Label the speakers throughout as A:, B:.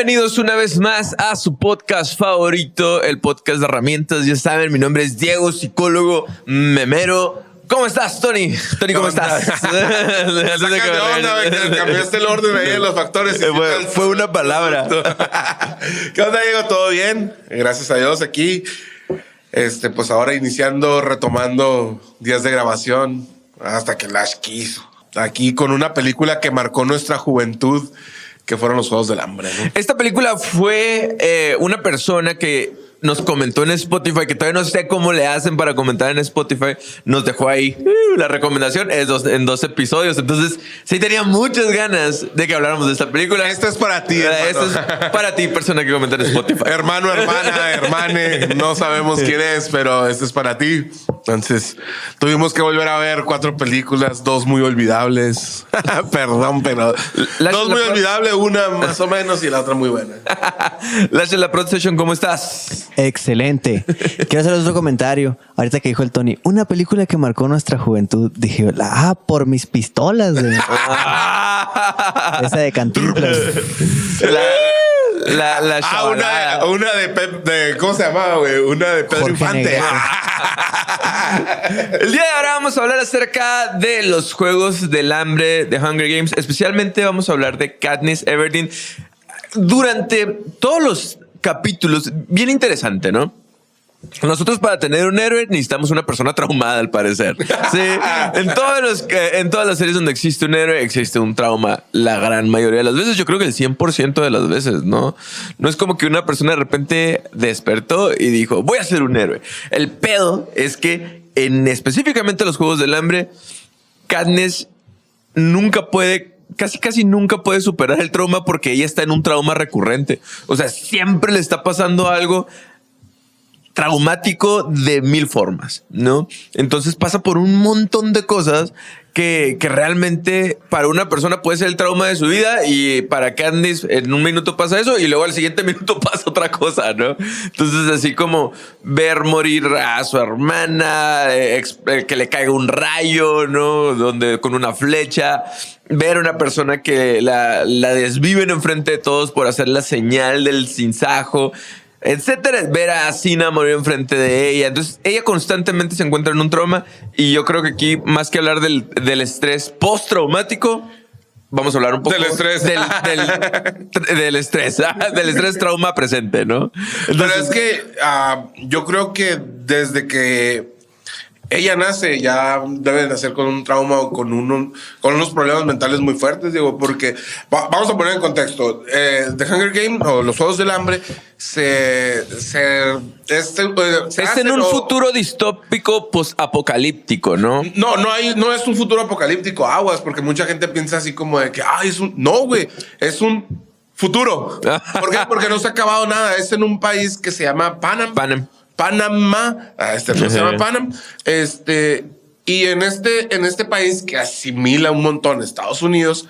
A: Bienvenidos una vez más a su podcast favorito, el podcast de herramientas. Ya saben, mi nombre es Diego, psicólogo memero. ¿Cómo estás, Tony? Tony, ¿cómo estás?
B: Cambiaste el orden ahí de los factores.
A: Fue una palabra.
B: ¿Qué onda, Diego? ¿Todo bien? Gracias a Dios aquí. Pues ahora retomando días de grabación hasta que Lash quiso. Aquí con una película que marcó nuestra juventud, que fueron los Juegos del Hambre, ¿no?
A: Esta película fue una persona que nos comentó en Spotify, que todavía no sé cómo le hacen para comentar en Spotify. Nos dejó ahí la recomendación en dos episodios. Entonces, sí tenía muchas ganas de que habláramos de esta película.
B: Esta es para ti, hermano.
A: Esta es para ti, persona que comenta en Spotify.
B: Hermano, hermana, hermane, no sabemos quién es, pero este es para ti. Entonces, tuvimos que volver a ver 4 películas, 2 muy olvidables. Perdón, pero 2 muy olvidables, una más o menos y la otra muy buena.
A: Lash, la Prod Session, ¿cómo estás?
C: Excelente. Quiero hacer otro comentario. Ahorita que dijo el Tony, una película que marcó nuestra juventud. Dije, por mis pistolas. Esa de Cantinflas.
B: Una de ¿cómo se llamaba, güey? Una de Pedro
C: Jorge
B: Infante.
A: El día de ahora vamos a hablar acerca de los Juegos del Hambre de Hunger Games. Especialmente vamos a hablar de Katniss Everdeen. Durante todos los capítulos, bien interesante, ¿no? Nosotros para tener un héroe necesitamos una persona traumada, al parecer. Sí, en todas las series donde existe un héroe existe un trauma la gran mayoría de las veces. Yo creo que el 100% de las veces, ¿no? No es como que una persona de repente despertó y dijo, voy a ser un héroe. El pedo es que específicamente los Juegos del Hambre, Katniss casi nunca puede superar el trauma porque ella está en un trauma recurrente. O sea, siempre le está pasando algo traumático de 1000 formas, ¿no? Entonces pasa por un montón de cosas que realmente para una persona puede ser el trauma de su vida, y para Katniss en un minuto pasa eso y luego al siguiente minuto pasa otra cosa, ¿no? Entonces así como ver morir a su hermana, que le caiga un rayo, ¿no? Con una flecha, ver a una persona que la desviven enfrente de todos por hacer la señal del sinsajo, etcétera, ver a Cina morir enfrente de ella. Entonces ella constantemente se encuentra en un trauma, y yo creo que aquí, más que hablar del estrés postraumático, vamos a hablar un poco
B: del estrés.
A: del estrés trauma presente, ¿no?
B: Entonces, pero es que yo creo que desde que ella nace ya debe nacer con un trauma o con unos problemas mentales muy fuertes, digo, porque vamos a poner en contexto. The Hunger Games o los Juegos del Hambre es
A: en un futuro distópico post-apocalíptico, ¿no?
B: No es un futuro apocalíptico, aguas, porque mucha gente piensa así como de que no, güey, es un futuro. ¿Por qué? Porque no se ha acabado nada. Es en un país que se llama Panamá. Se llama Panam. Y en este país que asimila un montón a Estados Unidos,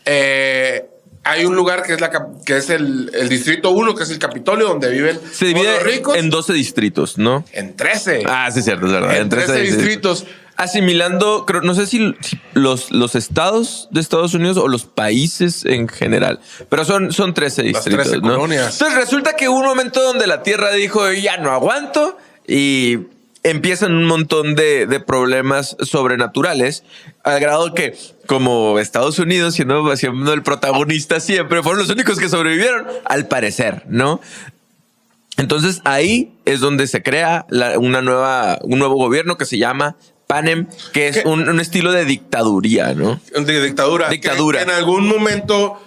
B: hay un lugar que es el Distrito 1, que es el Capitolio, donde viven
A: se divide
B: los ricos.
A: En 12 distritos, ¿no?
B: En 13.
A: Sí, cierto, es verdad.
B: En 13 distritos.
A: Asimilando, no sé si los estados de Estados Unidos o los países en general, pero son 13 distritos,
B: 13
A: ¿no?
B: colonias.
A: Entonces resulta que hubo un momento donde la Tierra dijo, ya no aguanto, y empiezan un montón de problemas sobrenaturales, al grado que, como Estados Unidos, siendo el protagonista siempre, fueron los únicos que sobrevivieron, al parecer, ¿no? Entonces ahí es donde se crea un nuevo gobierno que se llama Panem, que es un estilo de dictaduría, ¿no?
B: De dictadura.
A: Dictadura.
B: Que en algún momento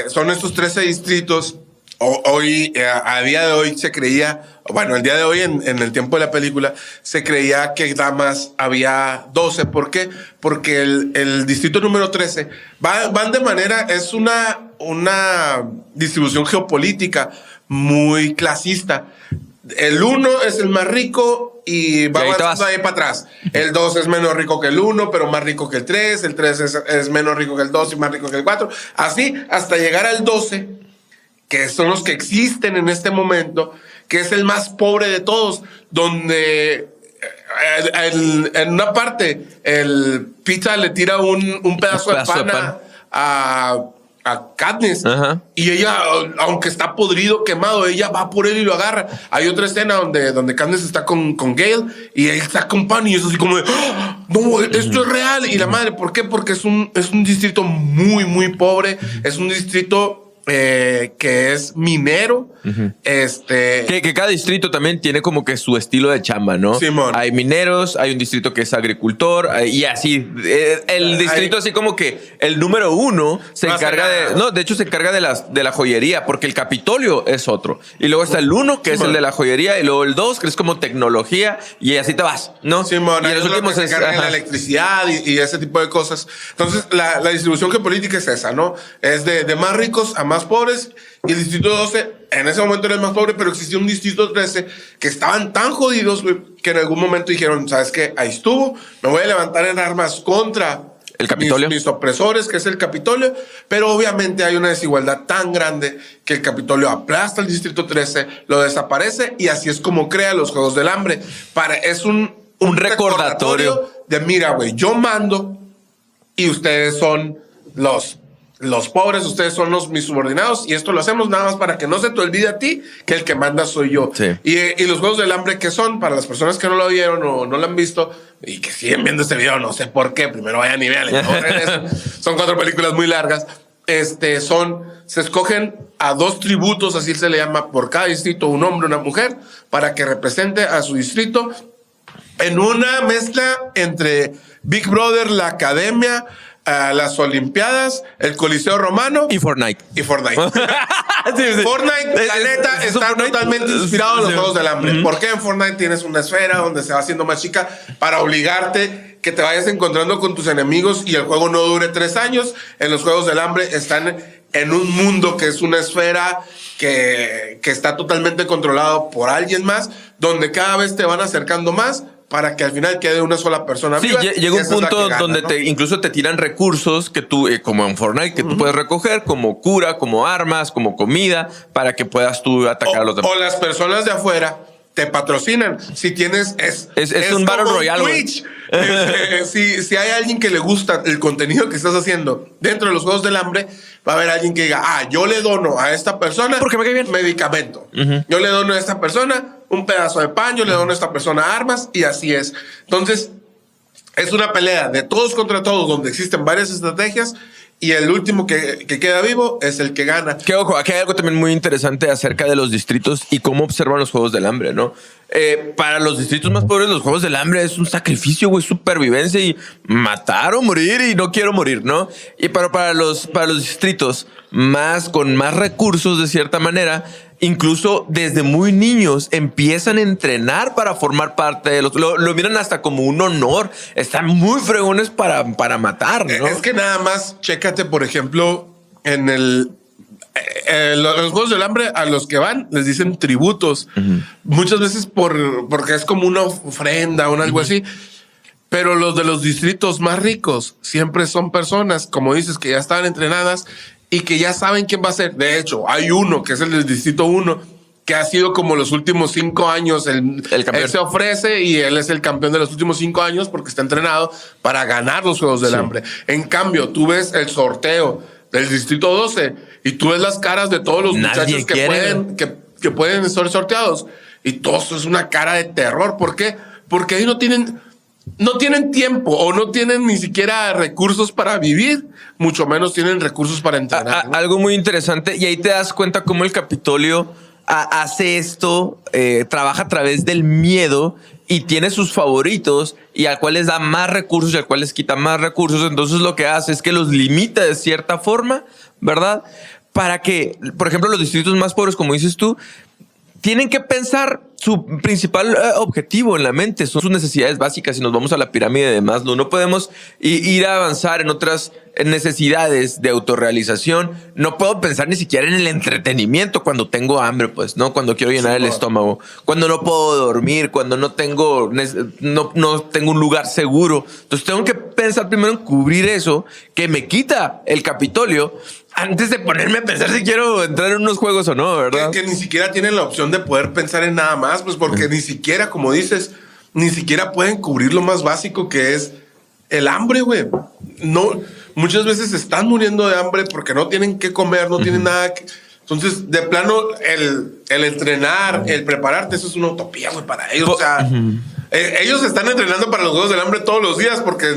B: son estos 13 distritos. A día de hoy se creía, bueno, el día de hoy en el tiempo de la película, se creía que nada más había 12. ¿Por qué? Porque el distrito número 13 van de manera, es una distribución geopolítica muy clasista. El 1 es el más rico y va avanzando ahí para atrás. El 2 es menos rico que el 1, pero más rico que el 3. El 3 es menos rico que el 2 y más rico que el 4. Así hasta llegar al 12, que son los que existen en este momento, que es el más pobre de todos, donde en una parte el Pizza le tira un pedazo de pan a Katniss.
A: Ajá.
B: Y ella, aunque está podrido, quemado, ella va por él y lo agarra. Hay otra escena donde Katniss está con Gale y él está con Pan y es así como de, ¡ah! No, esto es real. Y la madre, ¿por qué? Porque es un distrito muy, muy pobre. Es un distrito que es minero.
A: Que cada distrito también tiene como que su estilo de chamba, ¿no?
B: Simón.
A: Hay mineros, hay un distrito que es agricultor y así. El distrito así como que el número 1 se
B: No hace
A: encarga
B: nada.
A: de... No, de hecho se encarga de la joyería porque el Capitolio es otro. Y luego está el 1 que es el de la joyería y luego el 2 que es como tecnología y así te vas, ¿no?
B: Simón,
A: y
B: hay
A: en los
B: uno que
A: últimos
B: se encarga de la
A: ajá.
B: electricidad y ese tipo de cosas. Entonces, la distribución geopolítica es esa, ¿no? Es de más ricos a más pobres. Y el distrito 12 en ese momento era el más pobre, pero existía un distrito 13 que estaban tan jodidos, güey, que en algún momento dijeron, ¿sabes qué? Ahí estuvo, me voy a levantar en armas contra
A: el Capitolio,
B: mis opresores, que es el Capitolio, pero obviamente hay una desigualdad tan grande que el Capitolio aplasta al distrito 13, lo desaparece y así es como crea los Juegos del Hambre. Es un
A: recordatorio
B: de, mira, güey, yo mando y ustedes son los pobres, ustedes son mis subordinados y esto lo hacemos nada más para que no se te olvide a ti que el que manda soy yo.
A: Sí.
B: Y los Juegos del Hambre, ¿qué son? Para las personas que no lo vieron o no lo han visto y que siguen viendo este video, no sé por qué, primero vayan y vean. Son 4 películas muy largas. Se escogen a 2 tributos, así se le llama, por cada distrito, un hombre, una mujer, para que represente a su distrito en una mezcla entre Big Brother, la academia, las Olimpiadas, el Coliseo Romano
A: Y Fortnite.
B: Fortnite.
A: Sí, sí.
B: Fortnite, la neta,
A: ¿Es
B: está
A: Fortnite?
B: totalmente inspirado en los
A: Sí.
B: Juegos del Hambre. ¿Por qué en Fortnite tienes una esfera donde se va haciendo más chica para obligarte que te vayas encontrando con tus enemigos y el juego no dure 3 años? En los Juegos del Hambre están en un mundo que es una esfera que está totalmente controlado por alguien más, donde cada vez te van acercando más para que al final quede una sola persona
A: Sí,
B: viva.
A: llega
B: y
A: un
B: esa es la
A: punto
B: que gana,
A: donde
B: ¿no?
A: incluso te tiran recursos que tú, como en Fortnite, que tú puedes recoger como cura, como armas, como comida, para que puedas tú atacar a los demás.
B: O las personas de afuera te patrocinan. Si tienes... Es
A: un Battle
B: como
A: Royale, güey.
B: Twitch. Si hay alguien que le gusta el contenido que estás haciendo dentro de los Juegos del Hambre, va a haber alguien que diga, yo le dono a esta persona
A: Porque me cae bien.
B: medicamento. Yo le dono a esta persona un pedazo de pan, yo le dono a esta persona armas y así es. Entonces, es una pelea de todos contra todos donde existen varias estrategias y el último que queda vivo es el que gana.
A: Que ojo, aquí hay algo también muy interesante acerca de los distritos y cómo observan los Juegos del Hambre, ¿no? Para los distritos más pobres, los Juegos del Hambre es un sacrificio, güey, supervivencia y matar o morir y no quiero morir, ¿no? Y para los distritos con más recursos, de cierta manera, incluso desde muy niños empiezan a entrenar para formar parte de lo miran hasta como un honor. Están muy fregones para matar, ¿no?
B: Es que nada más, chécate, por ejemplo, en los Juegos del Hambre, a los que van les dicen tributos. Muchas veces porque es como una ofrenda o algo así. Pero los de los distritos más ricos siempre son personas, como dices, que ya están entrenadas y que ya saben quién va a ser. De hecho, hay uno que es el del distrito 1, que ha sido como los últimos 5 años.
A: El campeón.
B: Él se ofrece y él es el campeón de los últimos 5 años porque está entrenado para ganar los Juegos del Hambre. En cambio, tú ves el sorteo del distrito 12 y tú ves las caras de todos los
A: Nadie
B: muchachos
A: quiere.
B: que pueden ser sorteados y todo eso es una cara de terror. ¿Por qué? Porque ahí no tienen tiempo o no tienen ni siquiera recursos para vivir, mucho menos tienen recursos para entrenar. ¿no?
A: Algo muy interesante, y ahí te das cuenta cómo el Capitolio hace esto, trabaja a través del miedo y tiene sus favoritos y al cual les da más recursos y al cual les quita más recursos. Entonces lo que hace es que los limita de cierta forma, ¿verdad? Para que, por ejemplo, los distritos más pobres, como dices tú, tienen que pensar su principal objetivo en la mente, son sus necesidades básicas. Si nos vamos a la pirámide de Maslow, no podemos ir a avanzar en otras necesidades de autorrealización. No puedo pensar ni siquiera en el entretenimiento cuando tengo hambre, pues, ¿no? Cuando quiero llenar el estómago, cuando no puedo dormir, cuando no tengo un lugar seguro. Entonces tengo que pensar primero en cubrir eso que me quita el Capitolio antes de ponerme a pensar si quiero entrar en unos juegos o no, ¿verdad?
B: Que ni siquiera tienen la opción de poder pensar en nada más, pues porque ni siquiera, como dices, ni siquiera pueden cubrir lo más básico que es el hambre, güey. No, muchas veces están muriendo de hambre porque no tienen que comer, no tienen nada que... Entonces, de plano, el entrenar, el prepararte, eso es una utopía, güey, para ellos. O sea, ellos están entrenando para los Juegos del Hambre todos los días porque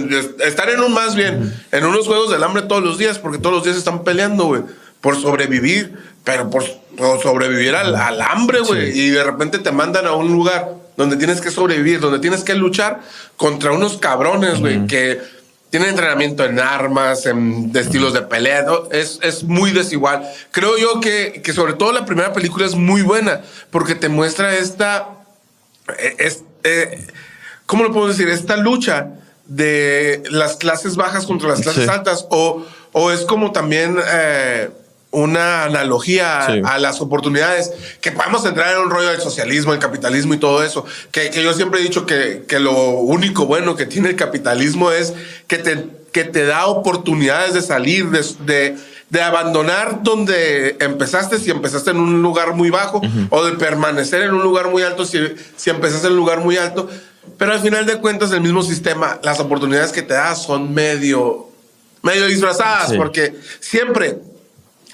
B: están en en unos Juegos del Hambre todos los días porque todos los días están peleando, güey, por sobrevivir, pero por sobrevivir al hambre, güey. Sí. Y de repente te mandan a un lugar donde tienes que sobrevivir, donde tienes que luchar contra unos cabrones, güey, que... tienen entrenamiento en armas, de estilos de pelea. ¿No? Es muy desigual. Creo yo que sobre todo la primera película es muy buena porque te muestra ¿cómo lo puedo decir? Esta lucha de las clases bajas contra las clases altas o es como también una analogía a las oportunidades que podemos entrar en un rollo del socialismo, el capitalismo y todo eso, que yo siempre he dicho que lo único bueno que tiene el capitalismo es que te da oportunidades de salir, de abandonar donde empezaste, si empezaste en un lugar muy bajo, o de permanecer en un lugar muy alto, si empezaste en un lugar muy alto. Pero al final de cuentas, el mismo sistema, las oportunidades que te da son medio disfrazadas, porque siempre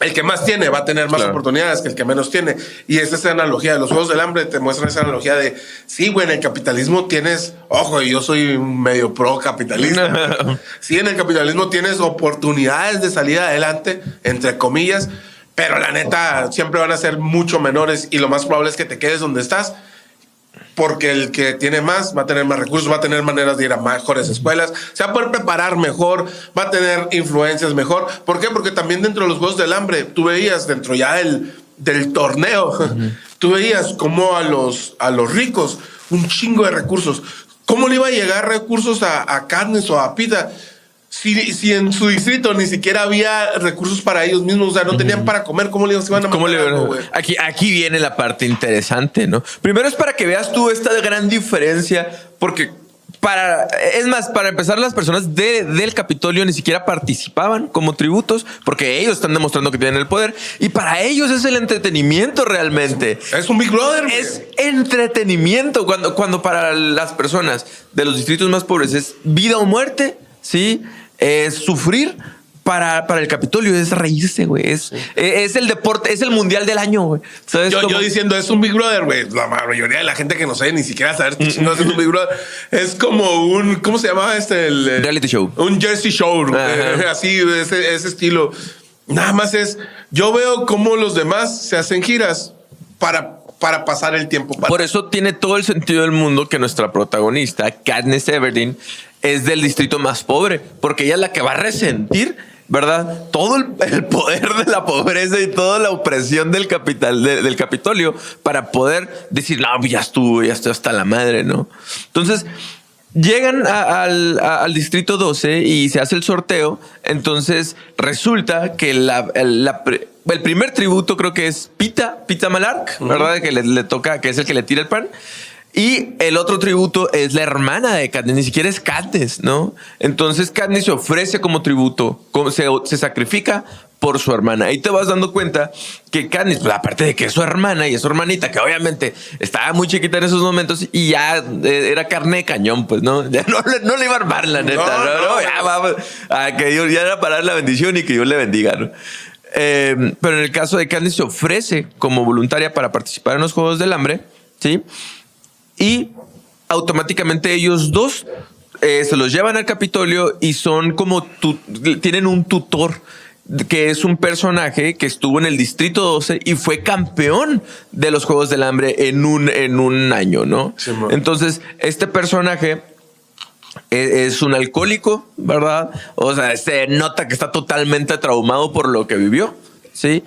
B: el que más tiene va a tener más oportunidades que el que menos tiene. Y esa es la analogía de los Juegos del Hambre. Te muestran esa analogía de, sí, güey, en el capitalismo tienes, ojo, yo soy medio pro capitalista. Sí, en el capitalismo tienes oportunidades de salir adelante, entre comillas, pero la neta siempre van a ser mucho menores y lo más probable es que te quedes donde estás. Porque el que tiene más va a tener más recursos, va a tener maneras de ir a mejores escuelas, se va a poder preparar mejor, va a tener influencias mejor. ¿Por qué? Porque también dentro de los Juegos del Hambre, tú veías dentro ya del torneo, tú veías como a los ricos un chingo de recursos. ¿Cómo le iba a llegar recursos a Katniss o a Peeta? Si en su distrito ni siquiera había recursos para ellos mismos, o sea, no tenían para comer, ¿cómo les iban a mandar algo, güey?
A: Aquí viene la parte interesante, ¿no? Primero es para que veas tú esta gran diferencia, porque para empezar, las personas del Capitolio ni siquiera participaban como tributos, porque ellos están demostrando que tienen el poder, y para ellos es el entretenimiento realmente.
B: Es un Big Brother.
A: Es entretenimiento, cuando para las personas de los distritos más pobres es vida o muerte, ¿sí? Es sufrir. Para el Capitolio es reírse, güey. Es el deporte, es el mundial del año, güey.
B: Yo diciendo, es un Big Brother, güey. La mayoría de la gente que no sabe ni siquiera saber qué chingados es un Big Brother. Es como un, ¿cómo se llamaba el
A: reality show?
B: Un Jersey Show. Así, ese estilo. Nada más yo veo cómo los demás se hacen giras para pasar el tiempo.
A: Por eso tiene todo el sentido del mundo que nuestra protagonista, Katniss Everdeen, es del distrito más pobre, porque ella es la que va a resentir, ¿verdad? Todo el poder de la pobreza y toda la opresión del Capitolio para poder decir, no, ya estoy hasta la madre, ¿no? Entonces, llegan al distrito 12 y se hace el sorteo. Entonces, resulta que el primer tributo creo que es Peeta Mellark, ¿verdad? Que le toca, que es el que le tira el pan. Y el otro tributo es la hermana de Katniss, ni siquiera es Katniss, ¿no? Entonces Katniss se ofrece como tributo, se sacrifica por su hermana. Ahí te vas dando cuenta que Katniss, pues, aparte de que es su hermana y es su hermanita, que obviamente estaba muy chiquita en esos momentos y ya era carne de cañón, pues, ¿no? Ya no le iba a armar, la neta. No, ya vamos a que Dios ya era para dar la bendición y que Dios le bendiga, ¿no? Pero en el caso de Katniss se ofrece como voluntaria para participar en los Juegos del Hambre, ¿sí? Y automáticamente ellos dos se los llevan al Capitolio y son como tienen un tutor que es un personaje que estuvo en el Distrito 12 y fue campeón de los Juegos del Hambre en un año, ¿no? Sí, entonces, este personaje es un alcohólico, ¿verdad? O sea, se nota que está totalmente traumado por lo que vivió. Sí,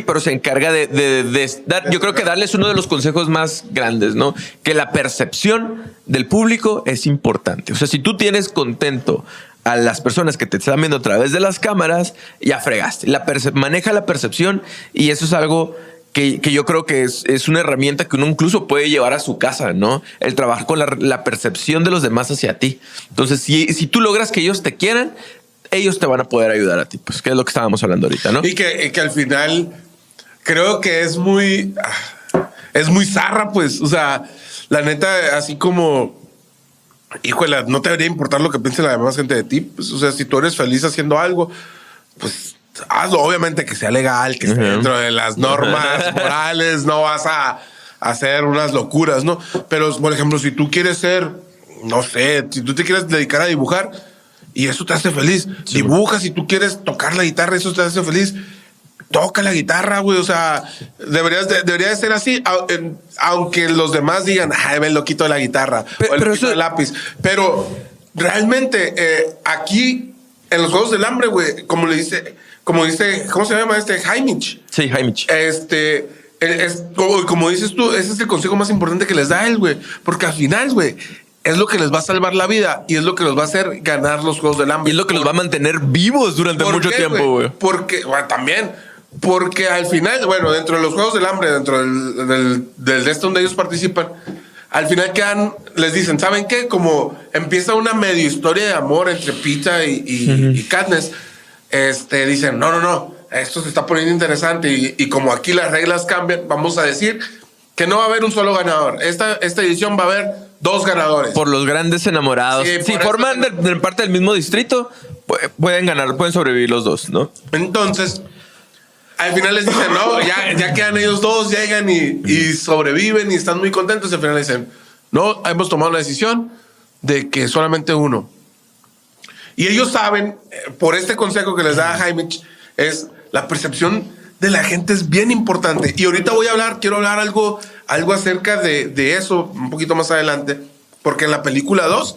A: pero se encarga de dar, yo creo que darles uno de los consejos más grandes, ¿no? Que la percepción del público es importante. O sea, si tú tienes contento a las personas que te están viendo a través de las cámaras, ya fregaste. Maneja la percepción y eso es algo que yo creo que es una herramienta que uno incluso puede llevar a su casa, ¿no? El trabajar con la percepción de los demás hacia ti. Entonces, si tú logras que ellos te quieran, ellos te van a poder ayudar a ti, pues, que es lo que estábamos hablando ahorita, ¿no?
B: Y que al final creo que es muy zarra, pues. O sea, la neta, así como híjole, no te debería importar lo que piense la demás gente de ti. Pues, o sea, si tú eres feliz haciendo algo, pues hazlo. Obviamente que sea legal, que esté dentro de las normas morales, no vas a hacer unas locuras, ¿no? Pero, por ejemplo, si tú quieres ser, no sé, si tú te quieres dedicar a dibujar y eso te hace feliz, dibuja. Si tú quieres tocar la guitarra, eso te hace feliz, toca la guitarra, güey. O sea, debería de ser así, aunque los demás digan, ay, ven loquito de la guitarra, o el loquito del lápiz. Pero realmente, aquí, en los Juegos del Hambre, güey, como dice, ¿cómo se llama Haymitch?
A: Sí, Haymitch.
B: Como dices tú, ese es el consejo más importante que les da él, güey. Porque al final, güey, es lo que les va a salvar la vida y es lo que los va a hacer ganar los Juegos del Hambre.
A: Y es lo que los va a mantener vivos durante mucho tiempo, güey.
B: Porque, bueno, también, porque al final, bueno, dentro de los Juegos del Hambre, dentro del de esto donde ellos participan, al final les dicen, ¿saben qué? Como empieza una medio historia de amor entre Pita y Katniss, dicen, no, esto se está poniendo interesante y como aquí las reglas cambian, vamos a decir que no va a haber un solo ganador. Esta edición va a haber 2 ganadores.
A: Por los grandes enamorados. Si forman de parte del mismo distrito, pueden ganar, pueden sobrevivir los 2, ¿no?
B: Entonces, al final les dicen, no, ya quedan ellos 2, llegan y sobreviven y están muy contentos. Al final les dicen, no, hemos tomado la decisión de que solamente uno. Y ellos saben, por este consejo que les da Haymitch, es la percepción de la gente es bien importante. Y ahorita quiero hablar algo acerca de eso un poquito más adelante, porque en la película 2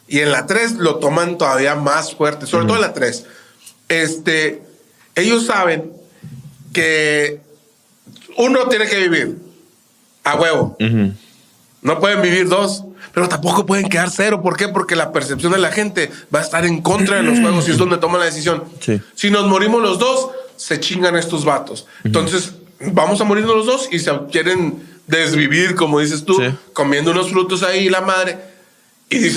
B: y en la 3 lo toman todavía más fuerte, sobre todo en la 3. Ellos saben que uno tiene que vivir a huevo. No pueden vivir 2, pero tampoco pueden quedar 0. ¿Por qué? Porque la percepción de la gente va a estar en contra de los juegos y es donde toman la decisión.
A: Sí.
B: Si nos morimos los 2, se chingan estos vatos. Entonces, vamos a morirnos los 2 y se quieren desvivir, como dices tú, comiendo unos frutos ahí, la madre. Y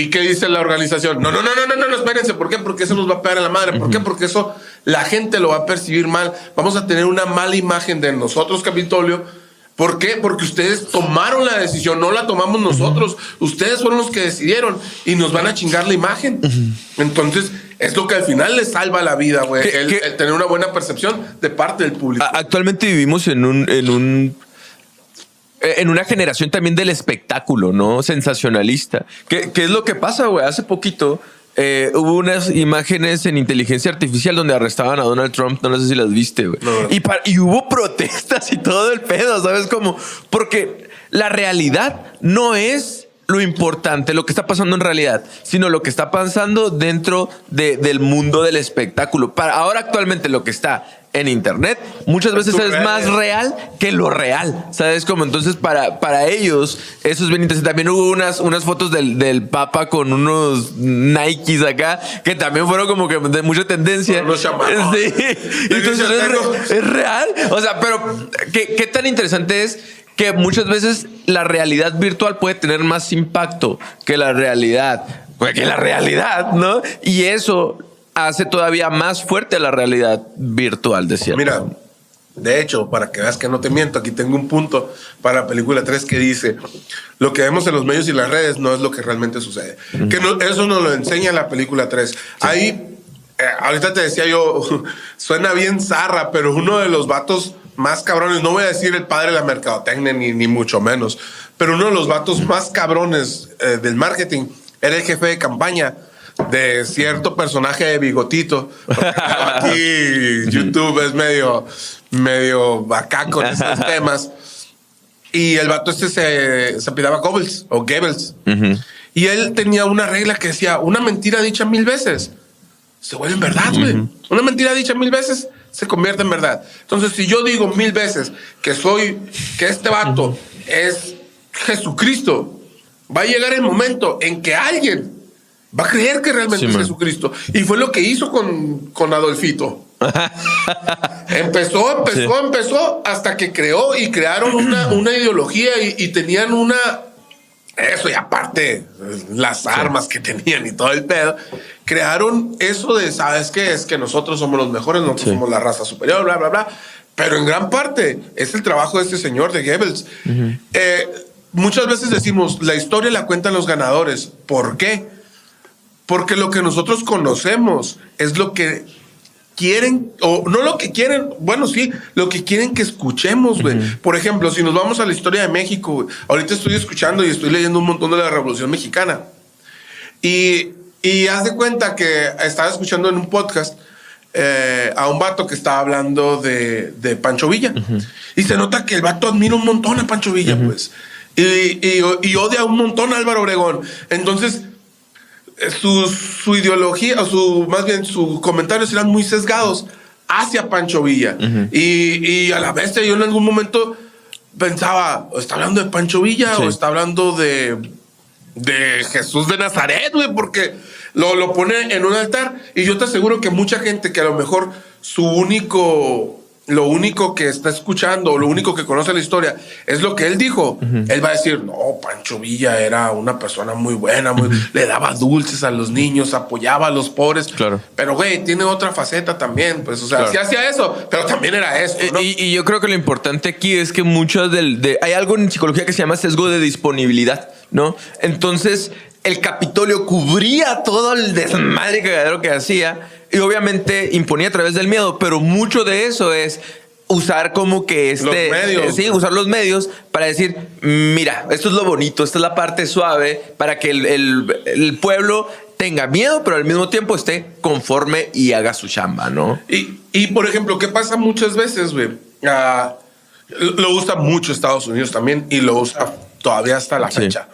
B: ¿qué dice la organización? No, espérense. ¿Por qué? Porque eso nos va a pegar en la madre. ¿Por qué? Porque eso la gente lo va a percibir mal. Vamos a tener una mala imagen de nosotros, Capitolio. ¿Por qué? Porque ustedes tomaron la decisión, no la tomamos nosotros. Ustedes fueron los que decidieron y nos van a chingar la imagen. Entonces, es lo que al final les salva la vida, güey. El tener una buena percepción de parte del público.
A: Actualmente vivimos en una generación también del espectáculo, ¿no? Sensacionalista. ¿Qué es lo que pasa, güey? Hace poquito hubo unas imágenes en inteligencia artificial donde arrestaban a Donald Trump. No sé si las viste, güey.
B: No.
A: Y hubo protestas y todo el pedo, ¿sabes cómo? Porque la realidad no es lo importante, lo que está pasando en realidad, sino lo que está pasando dentro del mundo del espectáculo. Ahora actualmente lo que está en internet muchas veces es más real que lo real, ¿sabes cómo? Entonces para ellos eso es bien interesante. También hubo unas fotos del Papa con unos Nikes acá que también fueron como que de mucha tendencia.
B: Unos chamanos.
A: Sí. Entonces es real. O sea, pero ¿qué tan interesante es que muchas veces la realidad virtual puede tener más impacto que la realidad? ¿No? Y eso hace todavía más fuerte la realidad virtual, de cierto.
B: Mira, de hecho, para que veas que no te miento, aquí tengo un punto para la película 3 que dice: lo que vemos en los medios y las redes no es lo que realmente sucede. Que eso nos lo enseña la película 3. Sí. Ahí, ahorita te decía yo, suena bien zarra, pero uno de los vatos más cabrones, no voy a decir el padre de la mercadotecnia ni mucho menos, pero uno de los vatos más cabrones del marketing era el jefe de campaña de cierto personaje de bigotito. Aquí YouTube es medio acá con estos temas. Y el vato se apellidaba Goebbels. Y él tenía una regla que decía: una mentira dicha 1000 veces se vuelve en verdad, güey. Una mentira dicha 1000 veces se convierte en verdad. Entonces, si yo digo 1000 veces que este vato es Jesucristo, va a llegar el momento en que alguien va a creer que realmente es Jesucristo. Y fue lo que hizo con Adolfito. Empezó hasta que crearon una ideología y tenían eso, y aparte las armas que tenían y todo el pedo, crearon eso de, ¿sabes qué? Es que nosotros somos los mejores, nosotros somos la raza superior, bla, bla, bla. Pero en gran parte es el trabajo de este señor de Goebbels. muchas veces decimos, la historia la cuentan los ganadores. ¿Por qué? Porque lo que nosotros conocemos es lo que quieren, o no lo que quieren, bueno, sí, lo que quieren que escuchemos, güey. Por ejemplo, si nos vamos a la historia de México, güey, ahorita estoy escuchando y estoy leyendo un montón de la Revolución Mexicana. Y haz de cuenta que estaba escuchando en un podcast a un vato que estaba hablando de Pancho Villa. Y se nota que el vato admira un montón a Pancho Villa, pues. Y odia un montón a Álvaro Obregón. Entonces, su ideología, o más bien sus comentarios eran muy sesgados hacia Pancho Villa. Y a la vez yo en algún momento pensaba, ¿está hablando de Pancho Villa o está hablando de Jesús de Nazaret, güey? Porque lo pone en un altar. Y yo te aseguro que mucha gente que a lo mejor lo único que está escuchando, o lo único que conoce la historia es lo que él dijo. Él va a decir, no, Pancho Villa era una persona muy buena, le daba dulces a los niños, apoyaba a los pobres.
A: Claro.
B: Pero, güey, tiene otra faceta también. Pues, o sea, sí hacía eso, pero también era esto, ¿no?
A: Y yo creo que lo importante aquí es que muchas hay algo en psicología que se llama sesgo de disponibilidad, ¿no? Entonces, el Capitolio cubría todo el desmadre y cagadero que hacía y obviamente imponía a través del miedo, pero mucho de eso es usar como que
B: los medios.
A: Sí, usar los medios para decir, mira, esto es lo bonito, esta es la parte suave para que el pueblo tenga miedo, pero al mismo tiempo esté conforme y haga su chamba, ¿no?
B: Y por ejemplo, ¿qué pasa muchas veces, güey? Lo usa mucho Estados Unidos también y lo usa todavía hasta la fecha.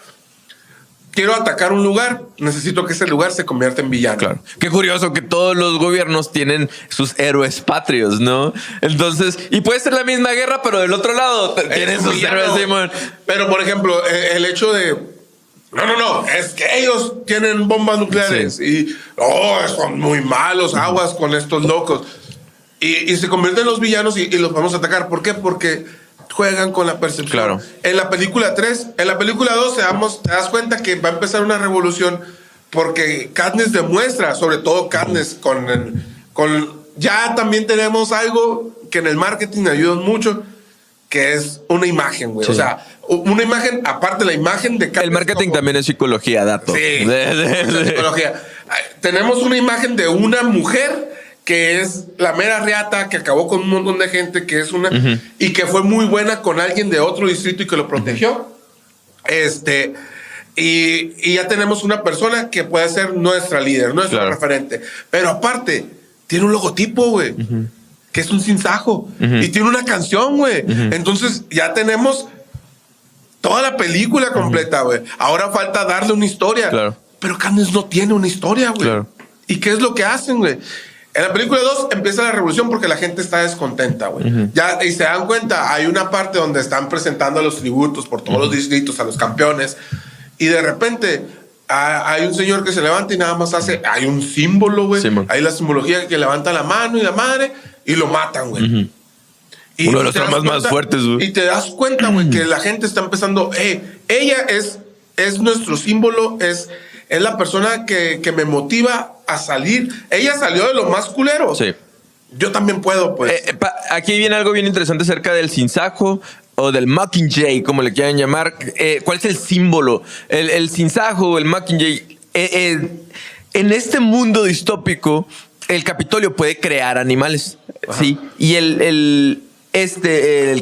B: Quiero atacar un lugar, necesito que ese lugar se convierta en villano.
A: Claro. Qué curioso que todos los gobiernos tienen sus héroes patrios, ¿no? Entonces, y puede ser la misma guerra, pero del otro lado tienen sus héroes, Simón.
B: Pero, por ejemplo, el hecho de... No, es que ellos tienen bombas nucleares y son muy malos, aguas con estos locos. Y se convierten en los villanos y los vamos a atacar. ¿Por qué? Porque juegan con la percepción.
A: Claro.
B: En la película 3, en la película 2 te das cuenta que va a empezar una revolución porque Katniss demuestra, sobre todo Katniss, ya también tenemos algo que en el marketing ayuda mucho, que es una imagen, güey. Sí. O sea, una imagen, aparte de la imagen de Katniss.
A: El marketing también es psicología, dato.
B: Sí, psicología. Tenemos una imagen de una mujer que es la mera riata, que acabó con un montón de gente, que es una... y que fue muy buena con alguien de otro distrito y que lo protegió. Y ya tenemos una persona que puede ser nuestra líder, nuestro referente. Pero aparte, tiene un logotipo, güey, que es un sinsajo. Y tiene una canción, güey. Entonces ya tenemos toda la película completa, güey. Ahora falta darle una historia.
A: Claro.
B: Pero Katniss no tiene una historia, güey. Claro. ¿Y qué es lo que hacen, güey? En la película 2 empieza la revolución porque la gente está descontenta, güey. Ya, y se dan cuenta, hay una parte donde están presentando a los tributos por todos los distritos, a los campeones, y de repente hay un señor que se levanta y nada más hay un símbolo, güey. Sí, hay la simbología que levanta la mano y la madre y lo matan, güey. Y
A: uno de los traumas más fuertes, güey.
B: Y te das cuenta, güey, que la gente está empezando, ella es nuestro símbolo, es la persona que me motiva a salir. Ella salió de lo más culero. Sí. Yo también puedo, pues.
A: Aquí viene algo bien interesante acerca del sinsajo o del Mockingjay, como le quieran llamar. ¿Cuál es el símbolo? El sinsajo o el Mockingjay. En este mundo distópico, el Capitolio puede crear animales. Ajá. Sí. Y el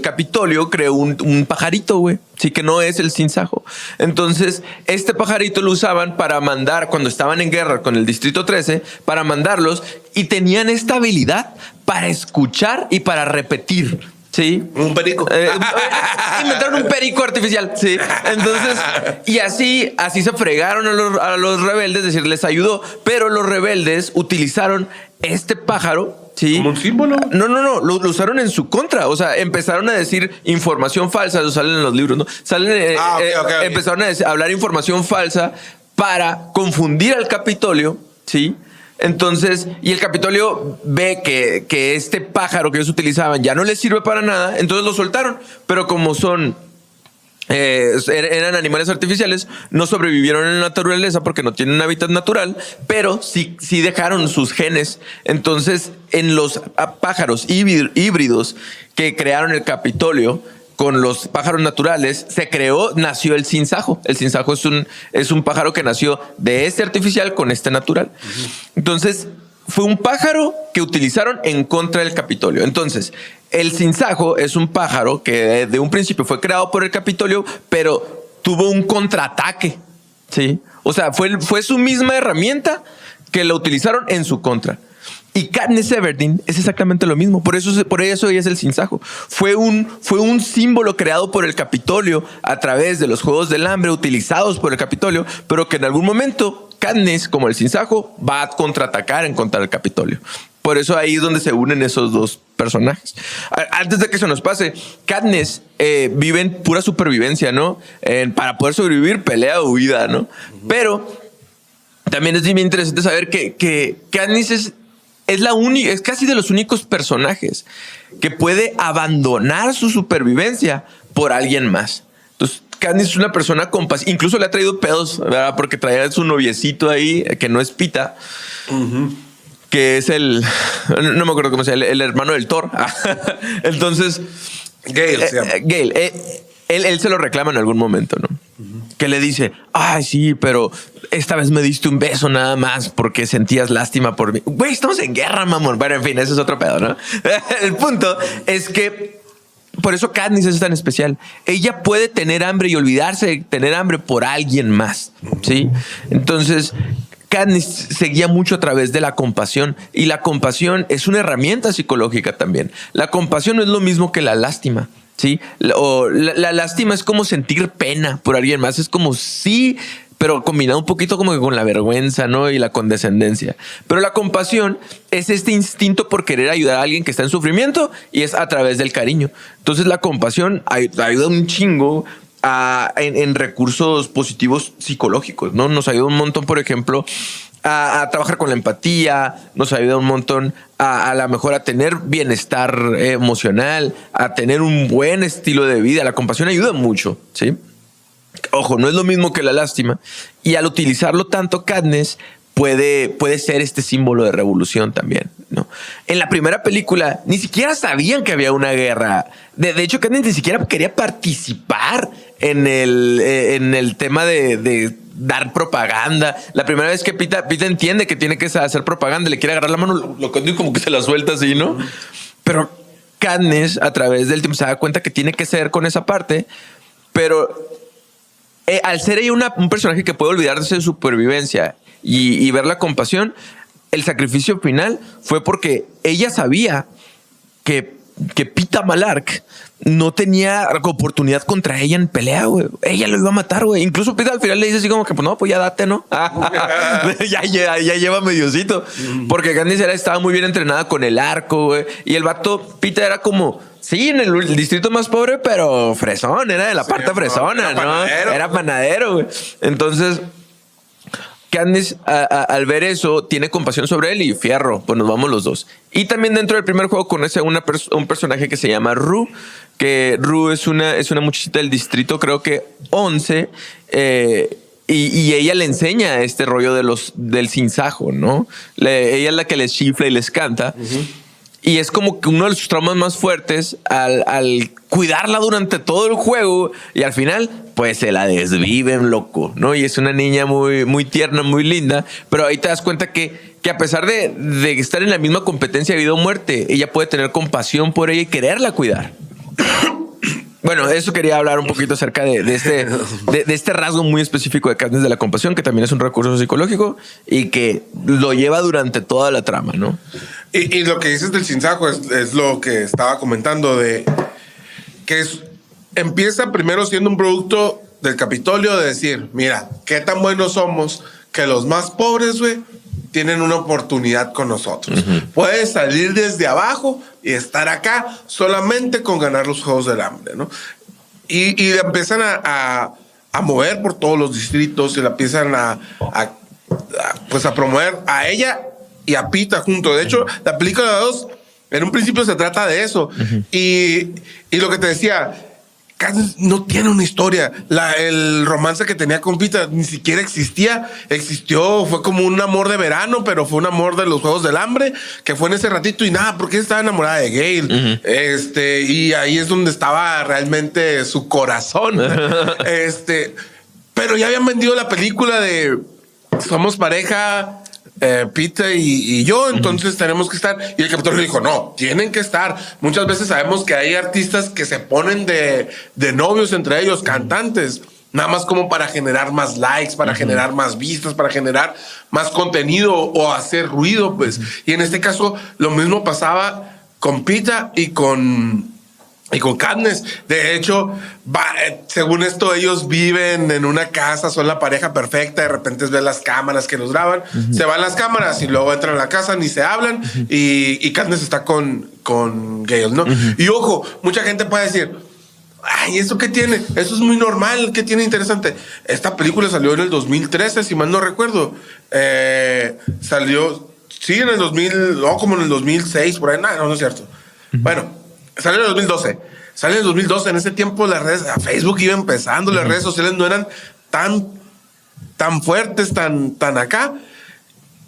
A: Capitolio creó un pajarito, güey. Sí, que no es el sinsajo. Entonces, este pajarito lo usaban para mandar, cuando estaban en guerra con el Distrito 13, para mandarlos, y tenían esta habilidad para escuchar y para repetir. Sí.
B: Un perico.
A: Inventaron un perico artificial. Sí. Entonces, y así se fregaron a los rebeldes, es decir, les ayudó, pero los rebeldes utilizaron este pájaro. Sí.
B: ¿Como un símbolo?
A: No. Lo usaron en su contra. O sea, empezaron a decir información falsa. Eso salen en los libros, ¿no? Okay. Empezaron a hablar información falsa para confundir al Capitolio, ¿sí? Entonces, y el Capitolio ve que este pájaro que ellos utilizaban ya no les sirve para nada, entonces lo soltaron. Pero como eran animales artificiales, no sobrevivieron en la naturaleza porque no tienen un hábitat natural, pero sí dejaron sus genes. Entonces, en los pájaros híbridos que crearon el Capitolio, con los pájaros naturales, nació el sinsajo. El sinsajo es un pájaro que nació de este artificial con este natural. Entonces, fue un pájaro que utilizaron en contra del Capitolio. Entonces, el sinsajo es un pájaro que de un principio fue creado por el Capitolio, pero tuvo un contraataque. ¿Sí? O sea, fue su misma herramienta que la utilizaron en su contra. Y Katniss Everdeen es exactamente lo mismo. Por eso ella es el sinsajo. Fue un símbolo creado por el Capitolio a través de los Juegos del Hambre utilizados por el Capitolio, pero que en algún momento Katniss, como el sinsajo, va a contraatacar en contra del Capitolio. Por eso ahí es donde se unen esos dos personajes. Antes de que se nos pase, Katniss vive en pura supervivencia, ¿no? Para poder sobrevivir, pelea o huida, ¿no? Pero también es bien interesante saber que Katniss es casi de los únicos personajes que puede abandonar su supervivencia por alguien más. Entonces, Katniss es una persona compasiva. Incluso le ha traído pedos, ¿verdad? Porque traía su noviecito ahí, que no es Pita, que es no me acuerdo cómo se llama, el hermano del Thor. Entonces,
B: Gale se llama.
A: Gale, él se lo reclama en algún momento, ¿no? Que le dice, ay, sí, pero esta vez me diste un beso nada más porque sentías lástima por mí. Güey, estamos en guerra, mamón. Bueno, en fin, ese es otro pedo, ¿no? El punto es que por eso Katniss es tan especial. Ella puede tener hambre y olvidarse de tener hambre por alguien más, ¿sí? Entonces, Katniss se guía mucho a través de la compasión, y la compasión es una herramienta psicológica también. La compasión no es lo mismo que la lástima. Sí, la lástima es como sentir pena por alguien más. Es como sí, pero combinado un poquito como que con la vergüenza, ¿no? Y la condescendencia. Pero la compasión es este instinto por querer ayudar a alguien que está en sufrimiento, y es a través del cariño. Entonces la compasión ayuda un chingo en recursos positivos psicológicos, ¿no? Nos ayuda un montón, por ejemplo, a trabajar con la empatía, nos ayuda un montón a lo mejor a tener bienestar emocional, a tener un buen estilo de vida. La compasión ayuda mucho, ¿sí? Ojo, no es lo mismo que la lástima. Y al utilizarlo tanto, Katniss puede ser este símbolo de revolución también, ¿no? En la primera película ni siquiera sabían que había una guerra. De hecho, Katniss ni siquiera quería participar en el tema de dar propaganda. La primera vez que Pita entiende que tiene que hacer propaganda, le quiere agarrar la mano, lo como que se la suelta así, ¿no? Pero Katniss, a través del tiempo, se da cuenta que tiene que ceder con esa parte, pero al ser ella un personaje que puede olvidarse de su supervivencia y ver la compasión, el sacrificio final fue porque ella sabía que Pita Malark no tenía oportunidad contra ella en pelea, güey. Ella lo iba a matar, güey. Incluso Pita al final le dice así como que, pues no, pues ya date, ¿no? ya lleva mediocito. Porque Katniss estaba muy bien entrenada con el arco, güey. Y el vato, Pita era como, sí, en el distrito más pobre, pero fresón, era de la parte fresona, ¿no? Panadero. Era panadero, güey. Entonces, Katniss, al ver eso, tiene compasión sobre él y fierro, pues nos vamos los dos. Y también dentro del primer juego conoce a un personaje que se llama Rue, que Rue es una muchachita del distrito, creo que 11, y ella le enseña este rollo del sinsajo, ¿no? Ella es la que les chifla y les canta. Y es como que uno de sus traumas más fuertes al cuidarla durante todo el juego, y al final pues se la desviven, loco, ¿no? Y es una niña muy, muy tierna, muy linda, pero ahí te das cuenta que a pesar de estar en la misma competencia de vida o muerte, ella puede tener compasión por ella y quererla cuidar. Bueno, eso quería hablar un poquito acerca de este rasgo muy específico de Katniss de la compasión, que también es un recurso psicológico y que lo lleva durante toda la trama, ¿no?
B: Y lo que dices del sinsajo es lo que estaba comentando, de que empieza primero siendo un producto del Capitolio, de decir, mira, qué tan buenos somos que los más pobres, güey, tienen una oportunidad con nosotros. Puedes salir desde abajo y estar acá solamente con ganar los Juegos del Hambre, ¿no? Y empiezan a mover por todos los distritos, y la empiezan a promover a ella y a Pita junto. De hecho, la película 2 en un principio se trata de eso. Y lo que te decía, Katniss no tiene una historia. El romance que tenía con Pita ni siquiera existía. Existió, fue como un amor de verano, pero fue un amor de los Juegos del Hambre, que fue en ese ratito y nada, porque estaba enamorada de Gale. Y ahí es donde estaba realmente su corazón. Pero ya habían vendido la película de somos pareja, Pita y yo, entonces tenemos que estar. Y el Capitolio dijo, no, tienen que estar. Muchas veces sabemos que hay artistas que se ponen de novios entre ellos, cantantes, nada más como para generar más likes, para generar más vistas, para generar más contenido o hacer ruido, pues. Y en este caso, lo mismo pasaba con Pita y con Katniss. De hecho, según esto, ellos viven en una casa, son la pareja perfecta. De repente ves las cámaras que los graban, se van las cámaras y luego entran a la casa, ni se hablan. Y Katniss está con Gale, ¿no? Y ojo, mucha gente puede decir, ay, ¿eso qué tiene? Eso es muy normal. ¿Qué tiene interesante? Esta película salió en el 2013, si mal no recuerdo. Salió, sí, en el 2000, no, como en el 2006, por ahí. No es cierto. Bueno. Salió en el 2012. Salió en el 2012. En ese tiempo las redes, a Facebook iba empezando, las redes sociales no eran tan fuertes, tan acá.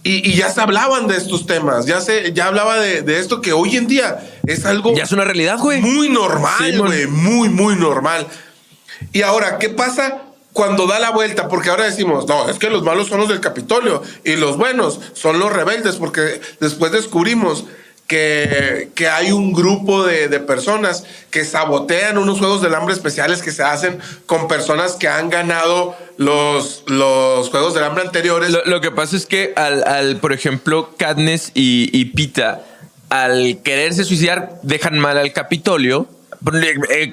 B: Y ya se hablaban de estos temas. Ya hablaba de esto que hoy en día es algo.
A: Ya es una realidad, güey.
B: Muy normal, güey. Muy, muy normal. Y ahora, ¿qué pasa cuando da la vuelta? Porque ahora decimos, no, es que los malos son los del Capitolio y los buenos son los rebeldes, porque después descubrimos que hay un grupo de personas que sabotean unos Juegos del Hambre especiales que se hacen con personas que han ganado los Juegos del Hambre anteriores.
A: Lo que pasa es que por ejemplo, Katniss y Pita, al quererse suicidar, dejan mal al Capitolio.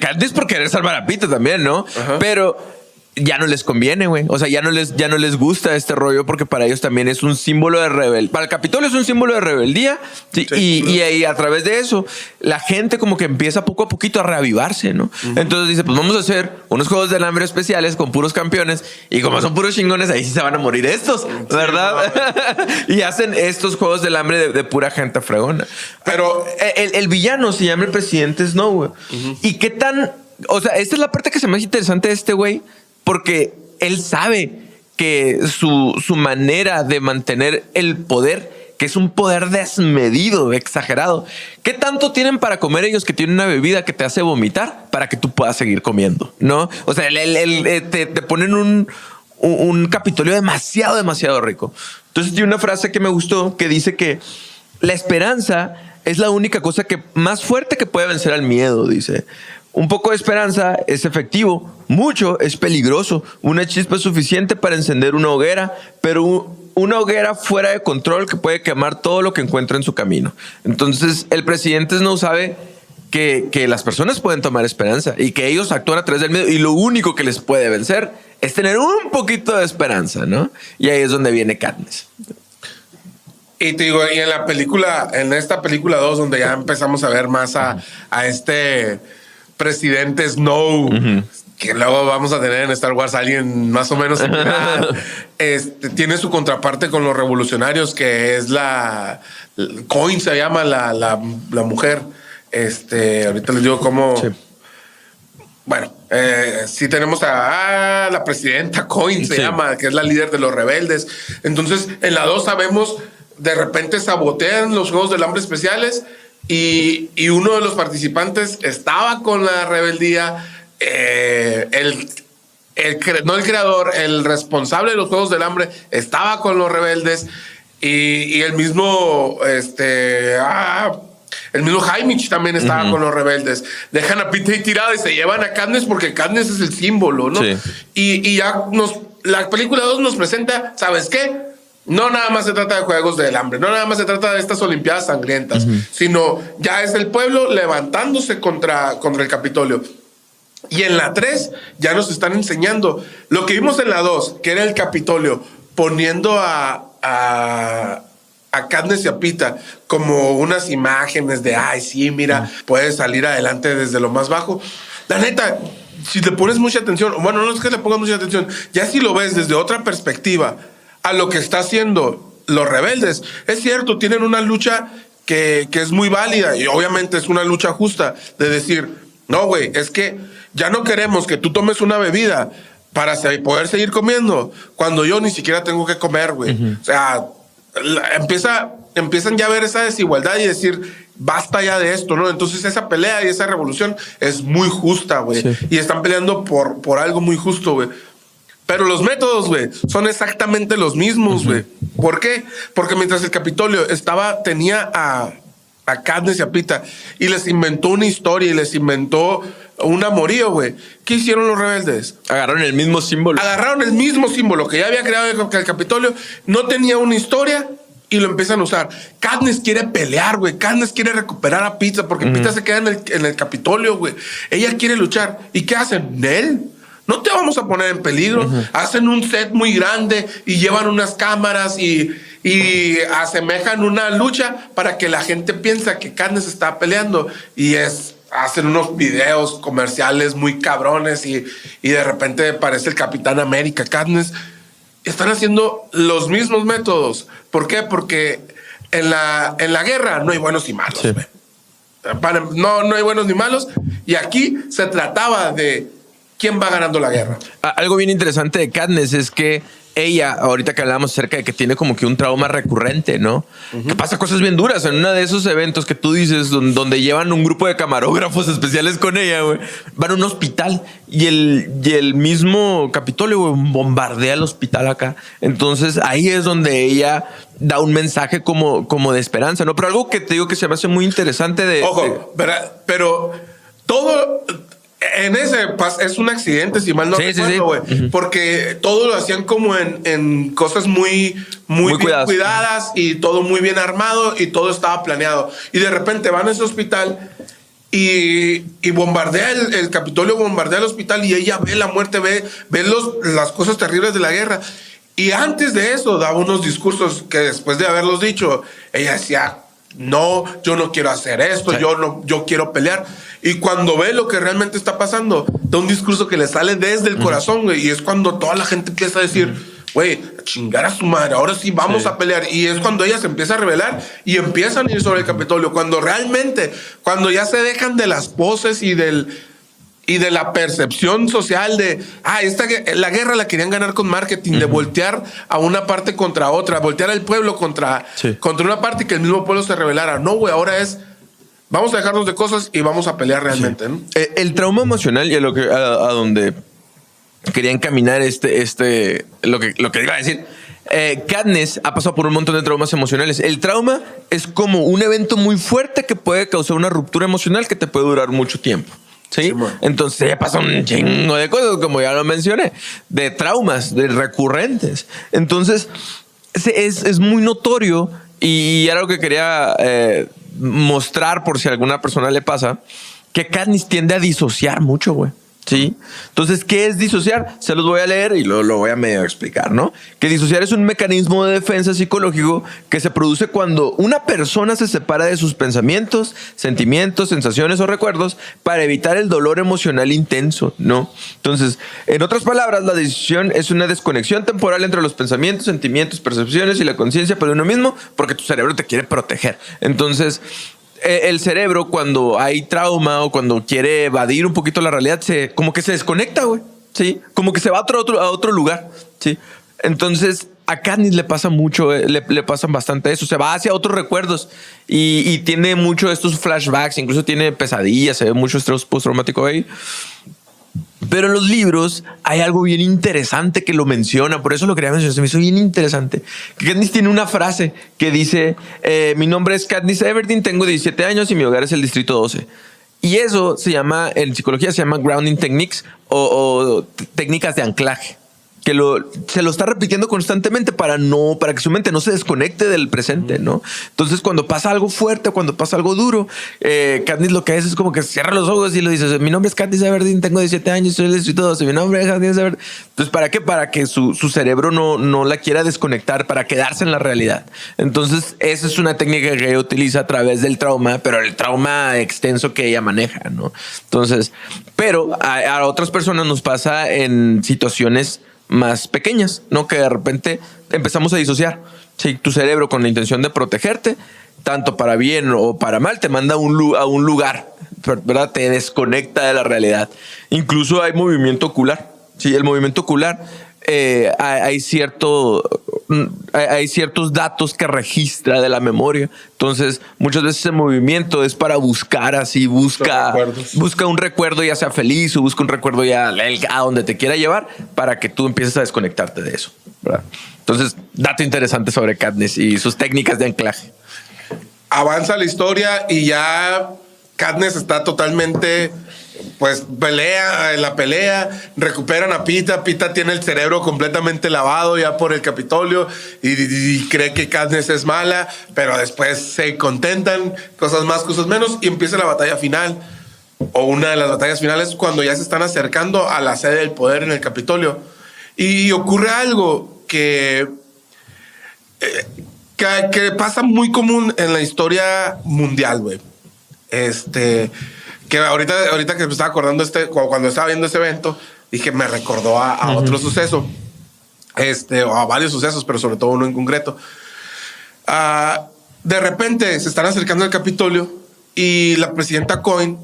A: Katniss por querer salvar a Pita también, ¿no? Ajá. Pero ya no les conviene, güey. O sea, ya no les gusta este rollo porque para ellos también es un símbolo de rebeldía. Para el Capitolio es un símbolo de rebeldía. ¿Sí? Y ahí a través de eso, la gente como que empieza poco a poquito a reavivarse, ¿no? Entonces dice, pues vamos a hacer unos Juegos del Hambre especiales con puros campeones y como son puros chingones, ahí sí se van a morir estos, ¿verdad? Y hacen estos Juegos del Hambre de pura gente fregona. Pero el villano se llama el presidente Snow, güey. ¿Y qué tan...? O sea, esta es la parte que se me hace interesante de este güey, porque él sabe que su manera de mantener el poder, que es un poder desmedido, exagerado. ¿Qué tanto tienen para comer ellos que tienen una bebida que te hace vomitar para que tú puedas seguir comiendo? ¿No? O sea, te ponen un Capitolio demasiado rico. Entonces tiene una frase que me gustó que dice que la esperanza es la única cosa más fuerte que puede vencer al miedo, dice. Un poco de esperanza es efectivo, mucho es peligroso. Una chispa es suficiente para encender una hoguera, pero una hoguera fuera de control que puede quemar todo lo que encuentra en su camino. Entonces, el presidente Snow sabe que las personas pueden tomar esperanza y que ellos actúan a través del miedo y lo único que les puede vencer es tener un poquito de esperanza, ¿no? Y ahí es donde viene Katniss.
B: Y te digo, y en esta película 2, donde ya empezamos a ver más a este presidente Snow, que luego vamos a tener en Star Wars alguien más o menos tiene su contraparte con los revolucionarios, que es Coin, se llama la mujer. Ahorita les digo cómo. Sí. Bueno, sí tenemos a la presidenta Coin, se llama, que es la líder de los rebeldes. Entonces, en la 2 sabemos, de repente sabotean los Juegos del Hambre especiales. Y uno de los participantes estaba con la rebeldía. No el creador, el responsable de los Juegos del Hambre estaba con los rebeldes. Y el mismo Haymitch también estaba con los rebeldes. Dejan a Pita ahí tirado y se llevan a Katniss porque Katniss es el símbolo, ¿no? Sí. Y ya la película 2 nos presenta, ¿sabes qué? No nada más se trata de Juegos del Hambre, no nada más se trata de estas Olimpiadas sangrientas, sino ya es el pueblo levantándose contra el Capitolio. Y en la 3 ya nos están enseñando lo que vimos en la 2, que era el Capitolio poniendo a Katniss y a Pita como unas imágenes de, ay, sí, mira, puedes salir adelante desde lo más bajo. La neta, si le pones mucha atención, bueno, no es que le pongas mucha atención, ya si lo ves desde otra perspectiva a lo que está haciendo los rebeldes, es cierto, tienen una lucha que es muy válida y obviamente es una lucha justa de decir, no, güey, es que ya no queremos que tú tomes una bebida para poder seguir comiendo, cuando yo ni siquiera tengo que comer, güey. O sea, empiezan ya a ver esa desigualdad y decir, basta ya de esto, ¿no? Entonces esa pelea y esa revolución es muy justa, güey. Sí. Y están peleando por algo muy justo, güey. Pero los métodos, güey, son exactamente los mismos, güey. ¿Por qué? Porque mientras el Capitolio tenía a Katniss y a Pita y les inventó una historia y les inventó un amorío, güey. ¿Qué hicieron los rebeldes?
A: Agarraron el mismo símbolo.
B: Agarraron el mismo símbolo que ya había creado el Capitolio. No tenía una historia y lo empiezan a usar. Katniss quiere pelear, güey. Katniss quiere recuperar a Pita porque Pita se queda en el Capitolio, güey. Ella quiere luchar. ¿Y qué hacen? Nel, no te vamos a poner en peligro. Hacen un set muy grande y llevan unas cámaras y asemejan una lucha para que la gente piensa que Katniss está peleando. Y hacen unos videos comerciales muy cabrones y de repente parece el Capitán América. Katniss. Están haciendo los mismos métodos. ¿Por qué? Porque en la guerra no hay buenos y malos. Sí. No hay buenos ni malos. Y aquí se trataba de quién va ganando la guerra.
A: Algo bien interesante de Katniss es que ella, ahorita que hablábamos acerca de que tiene como que un trauma recurrente, ¿no? Que pasa cosas bien duras. En uno de esos eventos que tú dices, donde llevan un grupo de camarógrafos especiales con ella, güey, van a un hospital y el mismo Capitolio, güey, bombardea el hospital acá. Entonces ahí es donde ella da un mensaje como de esperanza, ¿no? Pero algo que te digo que se me hace muy interesante
B: Ojo, pero todo... En ese es un accidente, si mal no recuerdo, güey. Sí. Porque todo lo hacían como en cosas muy bien cuidadas y todo muy bien armado y todo estaba planeado. Y de repente van a ese hospital y bombardea el Capitolio, bombardea el hospital y ella ve la muerte, ve las cosas terribles de la guerra. Y antes de eso daba unos discursos que después de haberlos dicho, ella decía, no, yo no quiero hacer esto, sí. yo quiero pelear. Y cuando ve lo que realmente está pasando, da un discurso que le sale desde el corazón, güey. Y es cuando toda la gente empieza a decir, güey, chingar a su madre, ahora sí vamos a pelear. Y es cuando ella se empieza a rebelar y empiezan a ir sobre el Capitolio. Cuando ya se dejan de las poses y de la percepción social de, la guerra la querían ganar con marketing, de voltear a una parte contra otra, voltear al pueblo contra una parte y que el mismo pueblo se rebelara. No, güey, ahora vamos a dejarnos de cosas y vamos a pelear realmente, ¿no?
A: El trauma emocional y a donde quería encaminar lo que iba a decir. Katniss ha pasado por un montón de traumas emocionales. El trauma es como un evento muy fuerte que puede causar una ruptura emocional que te puede durar mucho tiempo. ¿Sí? Bueno. Entonces ya pasa un chingo de cosas, como ya lo mencioné, de traumas, de recurrentes. Entonces es muy notorio y era lo que quería mostrar por si a alguna persona le pasa, que Katniss tiende a disociar mucho, güey. ¿Sí? Entonces, ¿qué es disociar? Se los voy a leer y lo voy a medio explicar, ¿no? Que disociar es un mecanismo de defensa psicológico que se produce cuando una persona se separa de sus pensamientos, sentimientos, sensaciones o recuerdos para evitar el dolor emocional intenso, ¿no? Entonces, en otras palabras, la disociación es una desconexión temporal entre los pensamientos, sentimientos, percepciones y la conciencia por uno mismo porque tu cerebro te quiere proteger. Entonces, el cerebro, cuando hay trauma o cuando quiere evadir un poquito la realidad, como que se desconecta, güey. Sí, como que se va a otro lugar. Sí. Entonces, a Katniss le pasa mucho, le pasan bastante eso. Se va hacia otros recuerdos y tiene mucho de estos flashbacks, incluso tiene pesadillas, se ve mucho estrés postraumático ahí. Pero en los libros hay algo bien interesante que lo menciona, por eso lo quería mencionar, se me hizo bien interesante. Katniss tiene una frase que dice, mi nombre es Katniss Everdeen, tengo 17 años y mi hogar es el Distrito 12. Y eso se llama, en psicología se llama grounding techniques o técnicas de anclaje. Que se lo está repitiendo constantemente para que su mente no se desconecte del presente, ¿no? Entonces, cuando pasa algo fuerte, cuando pasa algo duro, Katniss lo que hace es como que cierra los ojos y lo dice, mi nombre es Katniss Everdeen, tengo 17 años, soy el Distrito 12, mi nombre es Katniss Everdeen. Entonces, ¿para qué? Para que su cerebro no la quiera desconectar, para quedarse en la realidad. Entonces, esa es una técnica que ella utiliza a través del trauma, pero el trauma extenso que ella maneja, ¿no? Entonces, pero a otras personas nos pasa en situaciones más pequeñas, ¿no? Que de repente empezamos a disociar. Sí, tu cerebro, con la intención de protegerte, tanto para bien o para mal, te manda a un lugar. ¿verdad? Te desconecta de la realidad. Incluso hay movimiento ocular. Sí, el movimiento ocular, hay ciertos datos que registra de la memoria. Entonces, muchas veces el movimiento es para buscar así, busca un recuerdo ya sea feliz o busca un recuerdo ya a donde te quiera llevar para que tú empieces a desconectarte de eso, ¿verdad? Entonces, dato interesante sobre Katniss y sus técnicas de anclaje.
B: Avanza la historia y ya Katniss está totalmente... Pues pelea, en la pelea, recuperan a Pita. Pita tiene el cerebro completamente lavado ya por el Capitolio y cree que Katniss es mala, pero después se contentan, cosas más, cosas menos, y empieza la batalla final. O una de las batallas finales cuando ya se están acercando a la sede del poder en el Capitolio. Y ocurre algo que pasa muy común en la historia mundial, güey. Que ahorita que me estaba acordando cuando estaba viendo ese evento, dije, me recordó a otro suceso, o a varios sucesos, pero sobre todo uno en concreto. De repente se están acercando al Capitolio y la presidenta Coin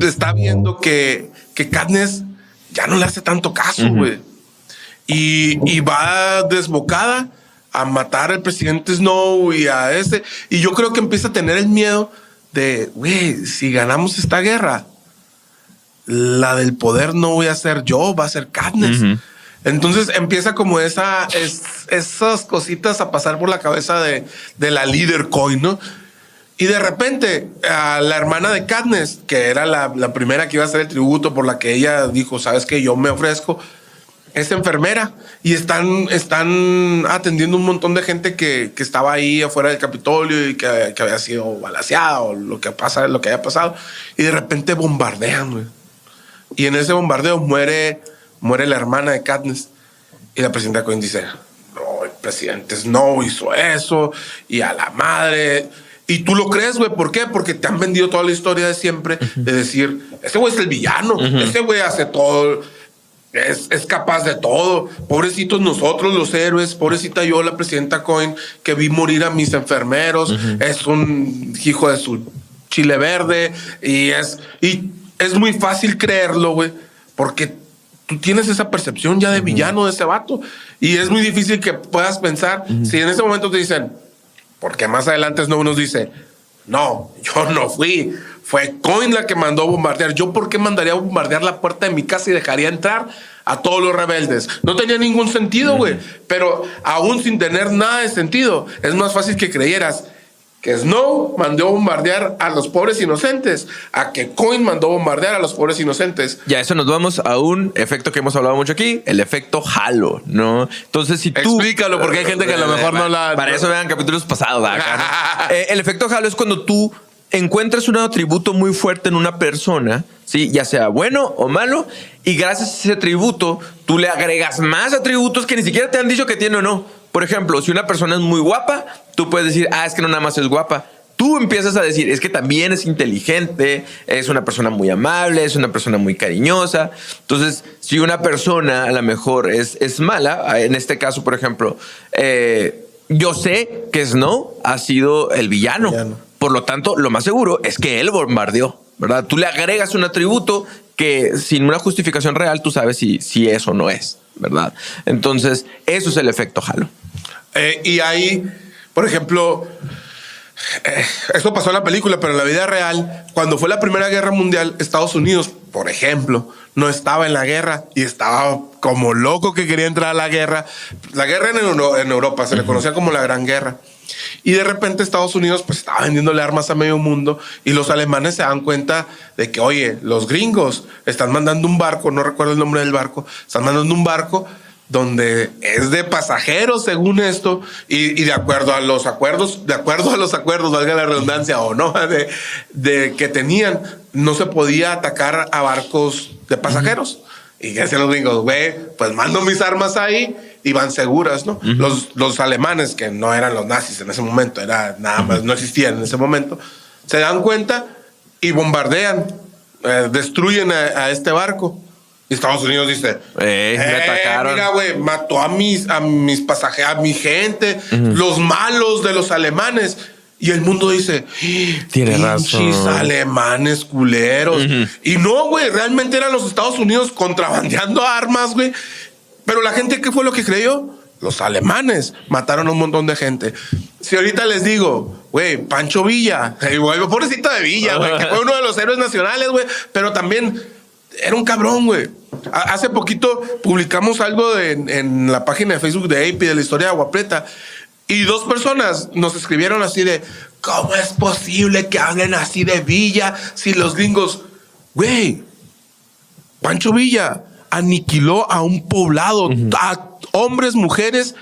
B: está viendo que Katniss ya no le hace tanto caso, güey. Y va desbocada a matar al presidente Snow y a ese. Y yo creo que empieza a tener el miedo de, güey, si ganamos esta guerra, la del poder no voy a ser yo, va a ser Katniss. Entonces empieza como esas cositas a pasar por la cabeza de la líder Coin, ¿no? Y de repente a la hermana de Katniss, que era la primera que iba a hacer el tributo, por la que ella dijo, sabes que yo me ofrezco, es enfermera y están atendiendo un montón de gente que estaba ahí afuera del Capitolio y que había sido balaceada o lo que haya pasado. Y de repente bombardean, güey. Y en ese bombardeo muere la hermana de Katniss. Y la presidenta Coin dice, no, el presidente Snow hizo eso y a la madre. Y tú lo crees, güey. ¿Por qué? Porque te han vendido toda la historia de siempre de decir, ese güey es el villano, ese güey hace todo. Es capaz de todo. Pobrecitos nosotros, los héroes. Pobrecita yo, la presidenta Coin, que vi morir a mis enfermeros. Es un hijo de su chile verde. Y es muy fácil creerlo, güey, porque tú tienes esa percepción ya de villano de ese vato. Y es muy difícil que puedas pensar si en ese momento te dicen, porque más adelante Snow nos dice, no, yo no fui. Fue Coin la que mandó a bombardear. ¿Yo por qué mandaría a bombardear la puerta de mi casa y dejaría entrar a todos los rebeldes? No tenía ningún sentido, güey. Pero aún sin tener nada de sentido, es más fácil que creyeras que Snow mandó a bombardear a los pobres inocentes a que Coin mandó a bombardear a los pobres inocentes.
A: Ya, eso nos vamos a un efecto que hemos hablado mucho aquí, el efecto Halo, ¿no? Entonces, si tú...
B: Explícalo, porque hay gente que a lo mejor no la...
A: Para eso vean capítulos pasados. Acá, ¿no? El efecto Halo es cuando tú encuentras un atributo muy fuerte en una persona, ¿sí? Ya sea bueno o malo, y gracias a ese atributo, tú le agregas más atributos que ni siquiera te han dicho que tiene o no. Por ejemplo, si una persona es muy guapa, tú puedes decir, es que no nada más es guapa. Tú empiezas a decir, es que también es inteligente, es una persona muy amable, es una persona muy cariñosa. Entonces, si una persona a lo mejor es mala, en este caso, por ejemplo, yo sé que Snow ha sido el villano. Por lo tanto, lo más seguro es que él bombardeó, ¿verdad? Tú le agregas un atributo que sin una justificación real tú sabes si es o no es, ¿verdad? Entonces, eso es el efecto Halo.
B: Y ahí, por ejemplo, esto pasó en la película, pero en la vida real, cuando fue la Primera Guerra Mundial, Estados Unidos, por ejemplo, no estaba en la guerra y estaba como loco que quería entrar a la guerra. La guerra en Europa se le conocía como la Gran Guerra. Y de repente Estados Unidos pues estaba vendiéndole armas a medio mundo y los alemanes se dan cuenta de que, oye, los gringos están mandando un barco, no recuerdo el nombre del barco, están mandando un barco donde es de pasajeros según esto y de acuerdo a los acuerdos, valga la redundancia o no, de que tenían, no se podía atacar a barcos de pasajeros. ¿Y qué hacían los gringos? Güey, pues mando mis armas ahí y van seguras, ¿no? Los alemanes, que no eran los nazis en ese momento, era nada más, no existían en ese momento, se dan cuenta y bombardean, destruyen a este barco. Y Estados Unidos dice,
A: me atacaron.
B: Mira, güey, mató a mis pasajeros, a mi gente, los malos de los alemanes. Y el mundo dice,
A: Tiene
B: pinches
A: razón.
B: alemanes culeros. Y no, güey, realmente eran los Estados Unidos contrabandeando armas, güey. Pero la gente, ¿qué fue lo que creyó? Los alemanes mataron a un montón de gente. Si ahorita les digo, güey, Pancho Villa, pobrecito de Villa, güey, que fue uno de los héroes nacionales, güey, pero también era un cabrón, güey. Hace poquito publicamos algo en la página de Facebook de AP de la historia de Agua Prieta. Y 2 personas nos escribieron así de, ¿cómo es posible que hablen así de Villa si los gringos, güey, Pancho Villa aniquiló a un poblado, a hombres, mujeres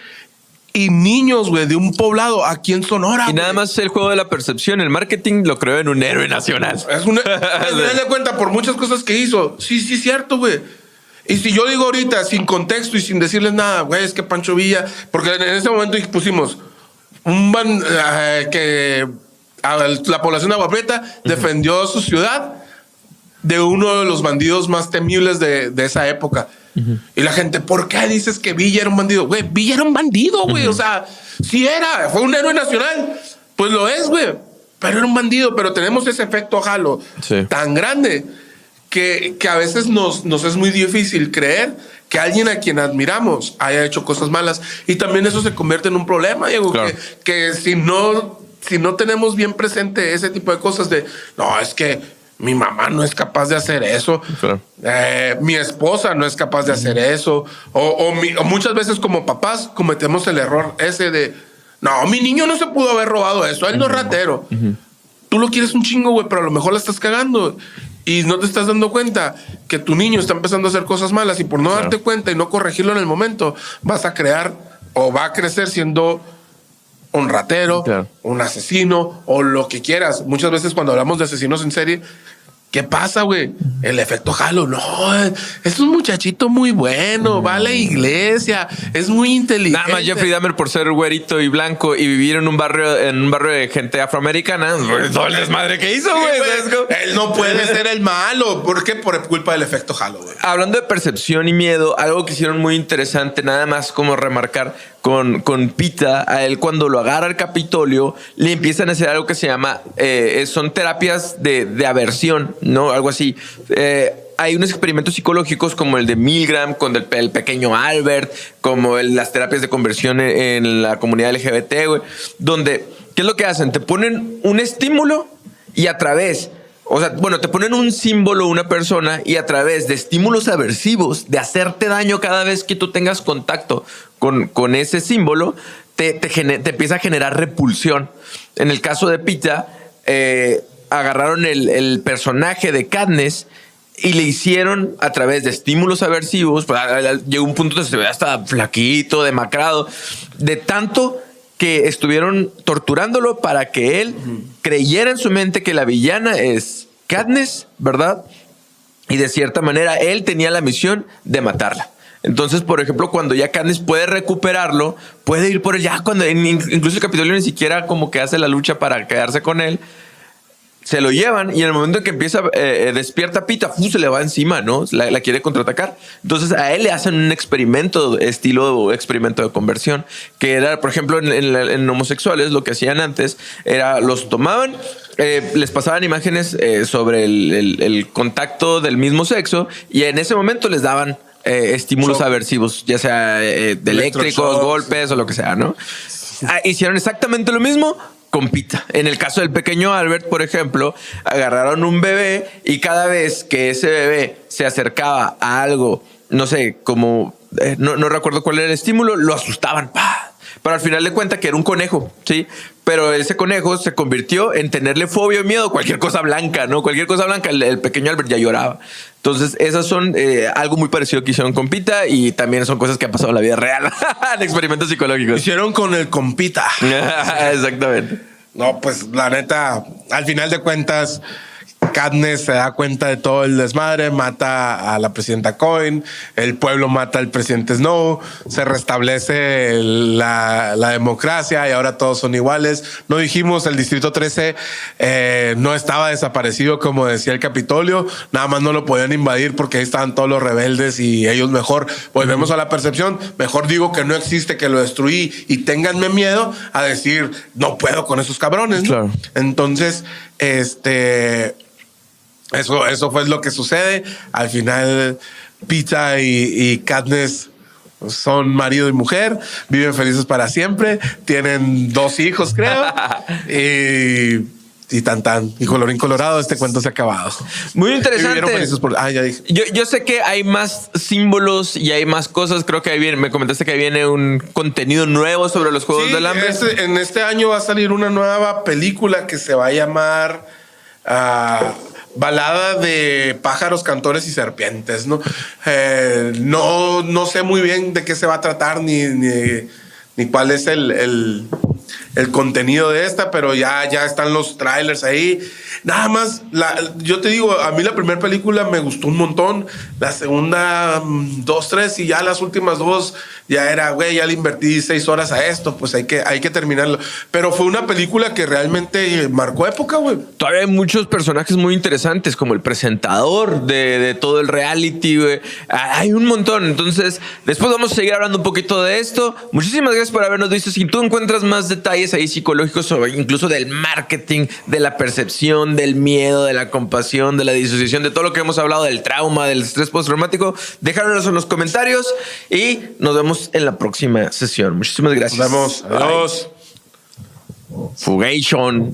B: y niños, güey, de un poblado aquí en Sonora.
A: Y nada más el juego de la percepción, el marketing lo creó en un héroe nacional.
B: Es una. Dale cuenta por muchas cosas que hizo. Sí, cierto, güey. Y si yo digo ahorita, sin contexto y sin decirles nada, güey, es que Pancho Villa, porque en ese momento pusimos que la población de Agua Prieta defendió su ciudad de uno de los bandidos más temibles de esa época. Y la gente, ¿por qué dices que Villa era un bandido? Güey, Villa era un bandido, güey. O sea, sí era, fue un héroe nacional. Pues lo es, güey. Pero era un bandido, pero tenemos ese efecto halo tan grande que a veces nos es muy difícil creer que alguien a quien admiramos haya hecho cosas malas. Y también eso se convierte en un problema, Diego,
A: claro.
B: que si no tenemos bien presente ese tipo de cosas de, no, es que mi mamá no es capaz de hacer eso.
A: Claro.
B: Mi esposa no es capaz de hacer eso. O muchas veces como papás cometemos el error ese de, no, mi niño no se pudo haber robado eso. Él no es ratero. Tú lo quieres un chingo, güey, pero a lo mejor la estás cagando. Y no te estás dando cuenta que tu niño está empezando a hacer cosas malas y por no darte cuenta y no corregirlo en el momento, vas a crear o va a crecer siendo un ratero, un asesino o lo que quieras. Muchas veces cuando hablamos de asesinos en serie, ¿qué pasa, güey? El efecto halo. No, es un muchachito muy bueno, va a la iglesia, es muy inteligente.
A: Nada más Jeffrey Dahmer por ser güerito y blanco y vivir en un barrio de gente afroamericana. Todo el desmadre que hizo, güey.
B: Él no puede ser el malo. ¿Por qué? Por culpa del efecto halo, güey.
A: Hablando de percepción y miedo, algo que hicieron muy interesante, nada más como remarcar con Pita, a él cuando lo agarra al Capitolio, le empiezan a hacer algo que se llama, son terapias de aversión, ¿no? Algo así. Hay unos experimentos psicológicos como el de Milgram, con el pequeño Albert, como las terapias de conversión en la comunidad LGBT, güey, donde, ¿qué es lo que hacen? Te ponen un estímulo y a través... O sea, bueno, te ponen un símbolo, una persona, y a través de estímulos aversivos, de hacerte daño cada vez que tú tengas contacto con ese símbolo, te empieza a generar repulsión. En el caso de Pita, agarraron el personaje de Katniss y le hicieron a través de estímulos aversivos, pues, llegó un punto donde se ve hasta flaquito, demacrado, de tanto que estuvieron torturándolo para que él creyera en su mente que la villana es Katniss, ¿verdad? Y de cierta manera él tenía la misión de matarla. Entonces, por ejemplo, cuando ya Katniss puede recuperarlo, puede ir por él ya cuando incluso el Capitolio ni siquiera como que hace la lucha para quedarse con él. Se lo llevan y en el momento en que empieza, despierta Pita, se le va encima, ¿no? La quiere contraatacar. Entonces a él le hacen un experimento, estilo experimento de conversión, que era, por ejemplo, en homosexuales, lo que hacían antes era los tomaban, les pasaban imágenes sobre el contacto del mismo sexo y en ese momento les daban estímulos aversivos, ya sea de eléctricos, golpes o lo que sea, ¿no? Hicieron exactamente lo mismo con Pita. En el caso del pequeño Albert, por ejemplo, agarraron un bebé y cada vez que ese bebé se acercaba a algo, no sé, como no recuerdo cuál era el estímulo, lo asustaban. ¡Pah! Pero al final de cuentas que era un conejo, ¿sí? Pero ese conejo se convirtió en tenerle fobia o miedo a cualquier cosa blanca, ¿no? Cualquier cosa blanca, el pequeño Albert ya lloraba. Entonces, esas son algo muy parecido que hicieron con Pita y también son cosas que han pasado en la vida real, en experimentos psicológicos.
B: Hicieron con el compita.
A: Exactamente.
B: No, pues la neta, al final de cuentas, Katniss se da cuenta de todo el desmadre, mata a la presidenta Cohen, el pueblo mata al presidente Snow, se restablece la democracia y ahora todos son iguales. No dijimos, el Distrito 13 no estaba desaparecido como decía el Capitolio, nada más no lo podían invadir porque ahí estaban todos los rebeldes y ellos mejor, volvemos a la percepción, mejor digo que no existe, que lo destruí y ténganme miedo a decir, no puedo con esos cabrones, ¿no?
A: Claro.
B: Entonces, eso fue lo que sucede. Al final, Peeta y Katniss son marido y mujer, viven felices para siempre, tienen 2 hijos, creo. y tan tan. Y colorín colorado, este cuento se ha acabado.
A: Muy
B: Y
A: interesante.
B: vivieron felices por... ya dije.
A: Yo sé que hay más símbolos y hay más cosas. Creo que ahí viene, me comentaste que ahí viene un contenido nuevo sobre los Juegos
B: Sí,
A: del Hambre.
B: en este año va a salir una nueva película que se va a llamar Balada de pájaros, cantores y serpientes, ¿no? No sé muy bien de qué se va a tratar ni cuál es el contenido de esta, pero ya están los trailers ahí. Nada más, yo te digo, a mí la primera película me gustó un montón. La segunda, 2, 3 y ya las últimas 2 ya era, güey, ya le invertí 6 horas a esto, pues hay que terminarlo. Pero fue una película que realmente marcó época, güey.
A: Todavía hay muchos personajes muy interesantes, como el presentador de todo el reality, güey. Hay un montón. Entonces, después vamos a seguir hablando un poquito de esto. Muchísimas gracias por habernos visto. Si tú encuentras más detalles ahí psicológicos, sobre incluso del marketing, de la percepción, del miedo, de la compasión, de la disociación, de todo lo que hemos hablado, del trauma, del estrés postraumático, déjanos en los comentarios y nos vemos en la próxima sesión. Muchísimas gracias.
B: Nos vemos. Adiós.
A: Fugation.